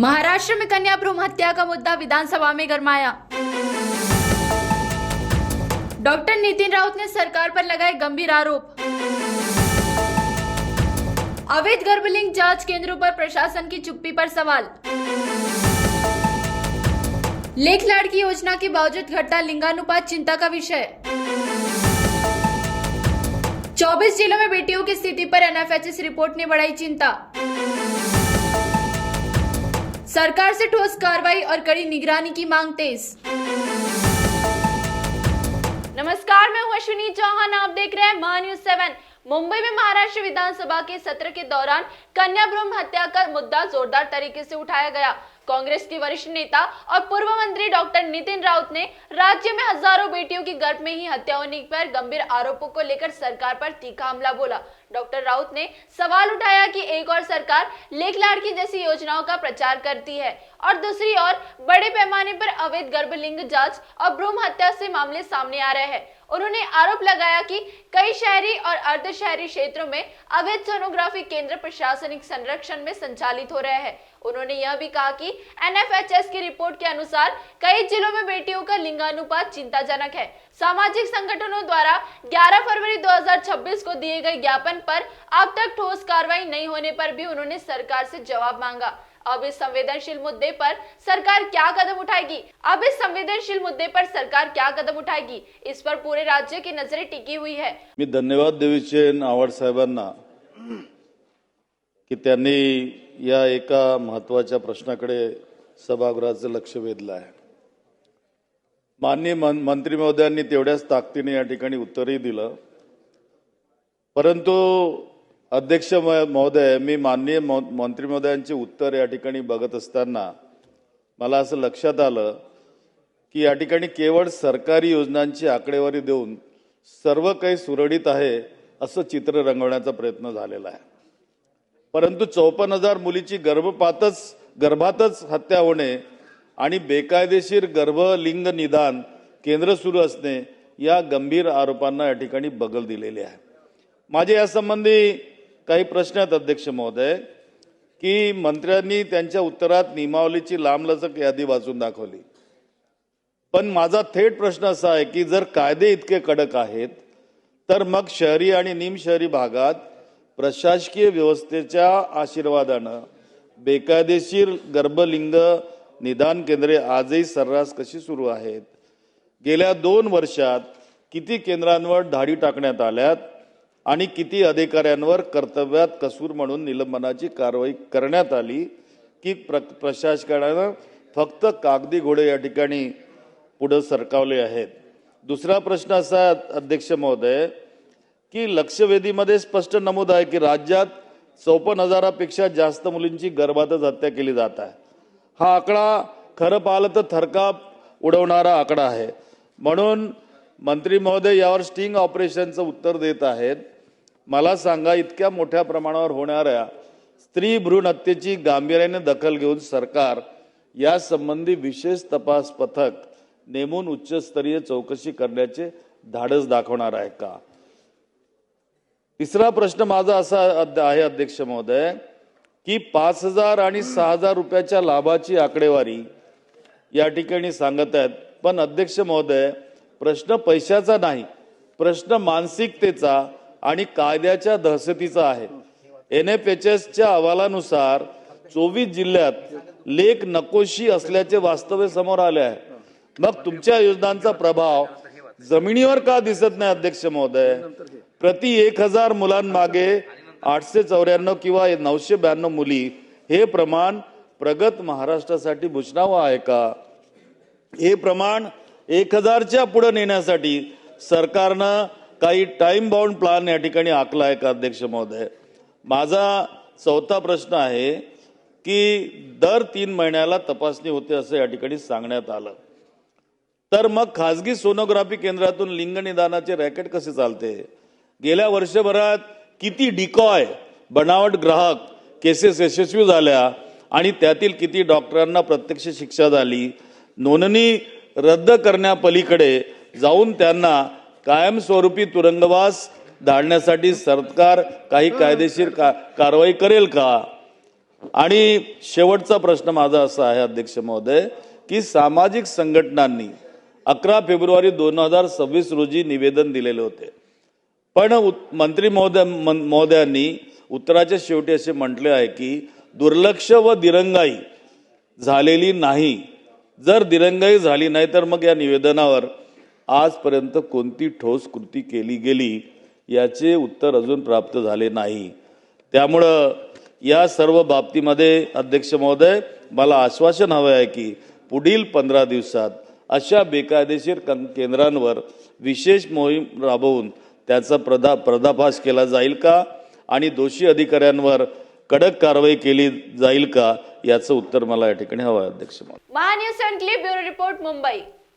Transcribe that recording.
महाराष्ट्र में कन्या भ्रूण हत्या का मुद्दा विधानसभा में गरमाया। डॉक्टर नितिन राउत ने सरकार पर लगाए गंभीर आरोप। अवैध गर्भलिंग जांच केंद्रों पर प्रशासन की चुप्पी पर सवाल। लेख लाड़की योजना के बावजूद घटता लिंगानुपात चिंता का विषय। 24 जिलों में बेटियों की स्थिति पर एनएफएचएस रिपोर्ट ने बढ़ाई चिंता। सरकार से ठोस कार्रवाई और कड़ी निगरानी की मांग तेज। नमस्कार, मैं हूं अश्विनी चौहान, आप देख रहे हैं महान्यूज 7। मुंबई में महाराष्ट्र विधानसभा के सत्र के दौरान कन्या भ्रूण हत्या का मुद्दा जोरदार तरीके से उठाया गया। कांग्रेस के वरिष्ठ नेता और पूर्व मंत्री डॉक्टर नितिन राउत ने राज्य में हजारों बेटियों की गर्भ में ही हत्या होने पर गंभीर आरोपों को लेकर सरकार पर तीखा हमला बोला। डॉक्टर राउत ने सवाल उठाया कि एक और सरकार लेख लाड़की जैसी योजनाओं का प्रचार करती है और दूसरी ओर बड़े पैमाने पर अवैध गर्भलिंग जांच और भ्रूण हत्या से मामले सामने आ रहे हैं। उन्होंने आरोप लगाया कि कई शहरी और अर्ध शहरी क्षेत्रों में अवैध सोनोग्राफी केंद्र प्रशासनिक संरक्षण में संचालित हो रहे हैं। उन्होंने यह भी कहा कि एनएफएचएस की रिपोर्ट के अनुसार कई जिलों में बेटियों का लिंगानुपात चिंताजनक है। सामाजिक संगठनों द्वारा 11 फरवरी 2026 को दिए गए ज्ञापन पर अब तक ठोस कार्रवाई नहीं होने पर भी उन्होंने सरकार से जवाब मांगा। अब इस संवेदनशील मुद्दे पर सरकार क्या कदम उठाएगी, इस पर पूरे राज्य की नजरें टिकी हुई है। मी धन्यवाद देऊ इच्छेन आव्हाड साहेबांना की त्यांनी या एका महत्त्वाच्या प्रश्नाकडे सभागृहाचं लक्ष वेधलं आहे। माननीय मंत्री महोदयांनी तेवढ्याच ताकदीने या ठिकाणी उत्तरही दिलं, परंतु अध्यक्ष महोदय, मी माननीय मंत्री महोदयांचे उत्तर या ठिकाणी बघत असताना मला असं लक्षात आलं की या ठिकाणी केवळ सरकारी योजनांची आकडेवारी देऊन सर्व काही सुरळीत आहे असं चित्र रंगवण्याचा प्रयत्न झालेला आहे। परंतु 54,000 मुलीची गर्भातच हत्या होणे आणि बेकायदेशीर गर्भलिंग निदान केंद्र सुरू असणे या गंभीर आरोपांना या ठिकाणी बगल दिलेली आहे। माझे यासंबंधी काही प्रश्न आहेत अध्यक्ष महोदय, की मंत्र्यांनी त्यांच्या उत्तरात नियमावलीची लांबलचक यादी वाचून दाखवली, पण माझा थेट प्रश्न असा आहे की जर कायदे इतके कडक आहेत तर मग शहरी आणि निमशहरी भागात प्रशासकीय व्यवस्थेच्या आशीर्वादानं बेकायदेशीर गर्भलिंग निदान केंद्रे आजही सर्रास कशी सुरू आहेत? गेल्या 2 वर्षात किती केंद्रांवर धाडी टाकण्यात आल्यात आणि किती अधिकाऱ्यांवर कर्तव्यात कसूर म्हणून निलंबनाची कारवाई करण्यात आली की प्रशासनानं फक्त कागदी घोडे या ठिकाणी पुढे सरकावले आहेत? दुसरा प्रश्न असा अध्यक्ष महोदय की लक्षवेधीमध्ये स्पष्ट नमूद आहे की राज्यात 54,000पेक्षा जास्त मुलींची गर्भातच हत्या केली जात आहे। हा आकडा खरं पाहिलं तर थरकाप उडवणारा आकडा आहे। म्हणून मंत्री महोदय यावर स्टिंग ऑपरेशनचं उत्तर देत आहेत। मला सांगा, इतक्या मोठ्या प्रमाणावर होणाऱ्या स्त्री भ्रूण हत्येची गांभीर्याने दखल घेऊन सरकार या संबंधी विशेष तपास पथक नेमून उच्चस्तरीय चौकशी करण्याचे धाडस दाखवणार आहे का? तिसरा प्रश्न माझा असा आहे अध्यक्ष महोदय की 5,000 आणि 6,000 रुपयाच्या लाभाची आकडेवारी या ठिकाणी सांगत आहेत, पण अध्यक्ष महोदय प्रश्न पैशाचा नाही, प्रश्न मानसिकतेचा आणि कायद्याच्या दहशतीचा आहे। एनएफएचएसच्या अहवालानुसार 24 जिल्ह्यात लेख नकोशी असल्याचे वास्तव समोर आले आहे। मग तुमच्या योजनांचा प्रभाव जमिनीवर का दिसत नाही अध्यक्ष महोदय? प्रति 1,000 मुलांमागे 894 किंवा 992 मुली हे प्रमाण प्रगत महाराष्ट्रासाठी भूषणावं आहे का? हे प्रमाण 1,000च्या पुढे नेण्यासाठी सरकारनं काही टाइम बाउंड प्लान या ठिकाणी आखला आहे का अध्यक्ष महोदय? माझा चौथा प्रश्न आहे की दर 3 महिन्याला तपासणी होते असं या ठिकाणी सांगण्यात आलं, तर मग खासगी सोनोग्राफी केंद्रातून लिंग निदानाचे रॅकेट कसे चालते? गेल्या वर्षभरात किती डिकॉय बनावट ग्राहक केसेस यशस्वी झाल्या आणि त्यातील किती डॉक्टरांना प्रत्यक्ष शिक्षा झाली? नोंदणी रद्द करण्यापलीकडे जाऊन त्यांना कायमस्वरूपी तुरुंगवास धाडण्यासाठी सरकार काही कायदेशीर कारवाई करेल का? आणि शेवटचा प्रश्न माझा असा आहे अध्यक्ष महोदय की सामाजिक संघटनांनी 11 फेब्रुवारी 2026 रोजी निवेदन दिलेले होते, पण मंत्री महोदयांनी उत्तराच्या शेवटी असे म्हटले आहे की दुर्लक्ष व दिरंगाई झालेली नाही. जर दिरंगाई झाली नाही तर मग या निवेदनावर आजपर्यंत कोणती ठोस कृती केली गेली याचे उत्तर अजून प्राप्त झाले नाही. त्यामुळं या सर्व बाबतीमध्ये अध्यक्ष महोदय मला आश्वासन हवं आहे की पुढील 15 दिवसात अशा बेकायदेशीर केंद्रांवर विशेष मोहीम राबवून त्याचा पर्दाफाश केला जाईल का आणि दोषी अधिकाऱ्यांवर कडक कारवाई केली जाईल का याचं उत्तर मला या ठिकाणी हवं आहे अध्यक्ष महोदय. Mahanews 7 clip bureau report Mumbai.